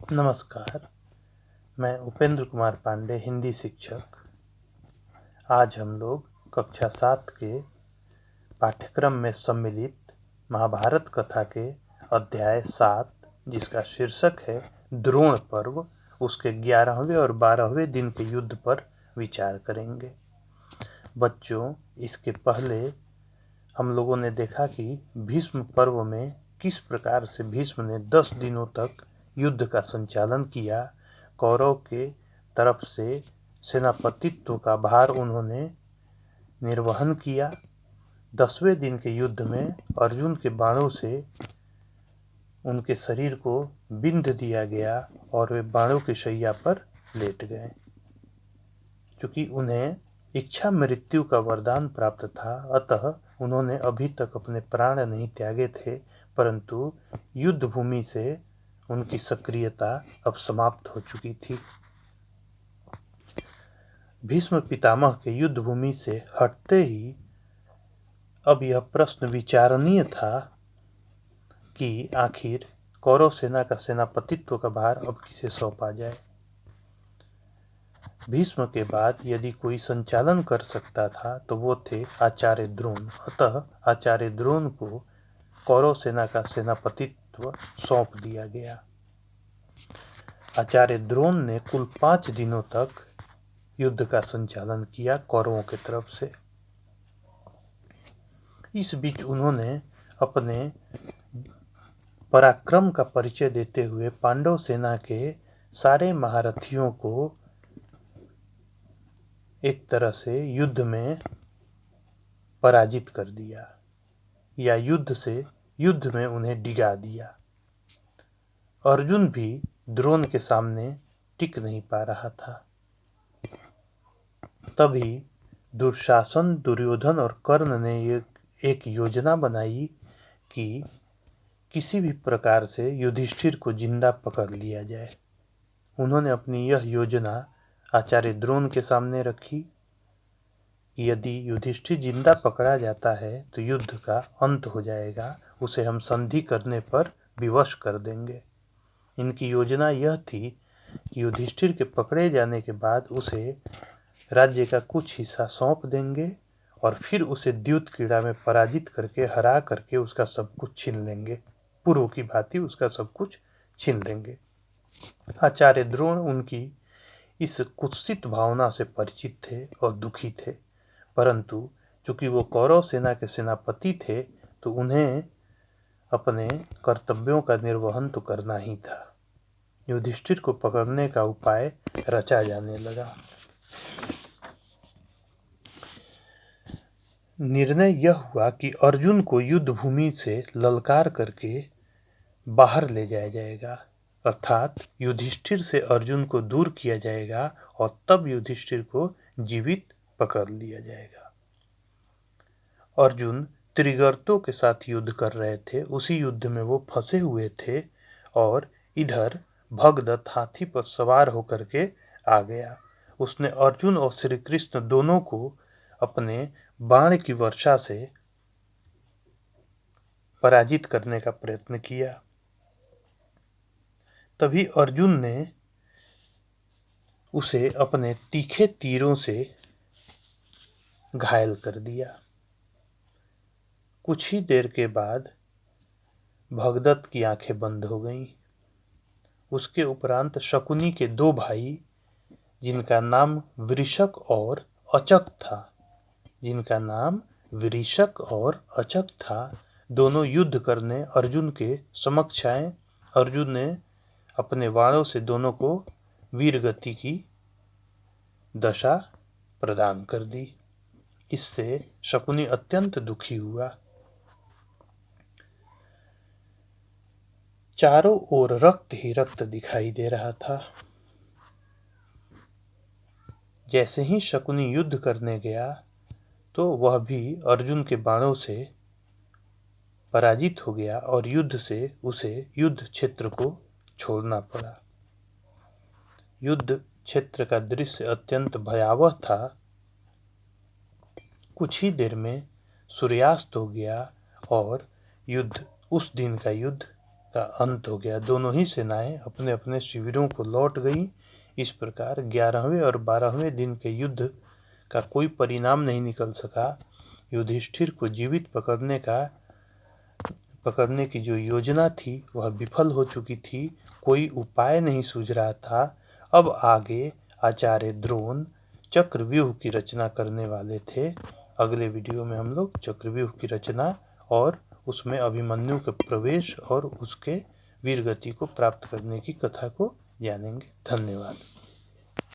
नमस्कार, मैं उपेंद्र कुमार पांडे, हिंदी शिक्षक। आज हम लोग कक्षा 7 के पाठ्यक्रम में सम्मिलित महाभारत कथा के अध्याय 7, जिसका शीर्षक है द्रोण पर्व, उसके 11वें और 12वें दिन के युद्ध पर विचार करेंगे। बच्चों, इसके पहले हम लोगों ने देखा कि भीष्म पर्व में किस प्रकार से भीष्म ने 10 दिनों तक युद्ध का संचालन किया। कौरव के तरफ से सेनापतित्व का भार उन्होंने निर्वहन किया। 10वें दिन के युद्ध में अर्जुन के बाणों से उनके शरीर को बिंध दिया गया और वे बाणों की शैया पर लेट गए। चूंकि उन्हें इच्छा मृत्यु का वरदान प्राप्त था, अतः उन्होंने अभी तक अपने प्राण नहीं त्यागे थे, परंतु युद्ध भूमि से उनकी सक्रियता अब समाप्त हो चुकी थी। भीष्म पितामह के युद्ध भूमि से हटते ही अब यह प्रश्न विचारणीय था कि आखिर कौरव सेना का सेनापतित्व का भार अब किसे सौंपा जाए। भीष्म के बाद यदि कोई संचालन कर सकता था तो वो थे आचार्य द्रोण। अतः आचार्य द्रोण को कौरव सेना का सेनापतित्व सौंप दिया गया। आचार्य द्रोण ने कुल 5 दिनों तक युद्ध का संचालन किया कौरवों की तरफ से। इस बीच उन्होंने अपने पराक्रम का परिचय देते हुए पांडव सेना के सारे महारथियों को एक तरह से युद्ध में पराजित कर दिया, या युद्ध में उन्हें डिगा दिया। अर्जुन भी द्रोण के सामने टिक नहीं पा रहा था। तभी दुशासन, दुर्योधन और कर्ण ने एक योजना बनाई कि किसी भी प्रकार से युधिष्ठिर को जिंदा पकड़ लिया जाए। उन्होंने अपनी यह योजना आचार्य द्रोण के सामने रखी। यदि युधिष्ठिर जिंदा पकड़ा जाता है तो युद्ध का अंत हो जाएगा, उसे हम संधि करने पर विवश कर देंगे। इनकी योजना यह थी कि युधिष्ठिर के पकड़े जाने के बाद उसे राज्य का कुछ हिस्सा सौंप देंगे और फिर उसे द्यूत क्रीड़ा में पराजित करके, हरा करके उसका सब कुछ छीन लेंगे। पूर्व की भांति उसका सब कुछ छीन लेंगे। आचार्य द्रोण उनकी इस कुत्सित भावना से परिचित थे और दुखी थे, परंतु चूंकि वो कौरव सेना के सेनापति थे तो उन्हें अपने कर्तव्यों का निर्वहन तो करना ही था। युधिष्ठिर को पकड़ने का उपाय रचा जाने लगा। निर्णय यह हुआ कि अर्जुन को युद्ध भूमि से ललकार करके बाहर ले जाया जाएगा, अर्थात युधिष्ठिर से अर्जुन को दूर किया जाएगा और तब युधिष्ठिर को जीवित पकड़ लिया जाएगा। अर्जुन त्रिगर्तों के साथ युद्ध कर रहे थे। उसी युद्ध में वो फंसे हुए थे और इधर भगदत्त हाथी पर सवार होकर के आ गया। उसने अर्जुन और श्री कृष्ण दोनों को अपने बाण की वर्षा से पराजित करने का प्रयत्न किया। तभी अर्जुन ने उसे अपने तीखे तीरों से घायल कर दिया। कुछ ही देर के बाद भगदत्त की आंखें बंद हो गईं। उसके उपरांत शकुनी के 2 भाई, जिनका नाम वृषक और अचक था, दोनों युद्ध करने अर्जुन के समक्ष आए। अर्जुन ने अपने बाणों से दोनों को वीरगति की दशा प्रदान कर दी। इससे शकुनी अत्यंत दुखी हुआ। चारों ओर रक्त ही रक्त दिखाई दे रहा था। जैसे ही शकुनी युद्ध करने गया तो वह भी अर्जुन के बाणों से पराजित हो गया और युद्ध से उसे युद्ध क्षेत्र को छोड़ना पड़ा। युद्ध क्षेत्र का दृश्य अत्यंत भयावह था। कुछ ही देर में सूर्यास्त हो गया और उस दिन का युद्ध का अंत हो गया। दोनों ही सेनाएं अपने अपने शिविरों को लौट गईं। इस प्रकार 11वें और 12वें दिन के युद्ध का कोई परिणाम नहीं निकल सका। युधिष्ठिर को जीवित पकड़ने की जो योजना थी वह विफल हो चुकी थी। कोई उपाय नहीं सूझ रहा था। अब आगे आचार्य द्रोण चक्रव्यूह की रचना करने वाले थे। अगले वीडियो में हम लोग चक्रव्यूह की रचना और उसमें अभिमन्यु के प्रवेश और उसके वीरगति को प्राप्त करने की कथा को जानेंगे। धन्यवाद।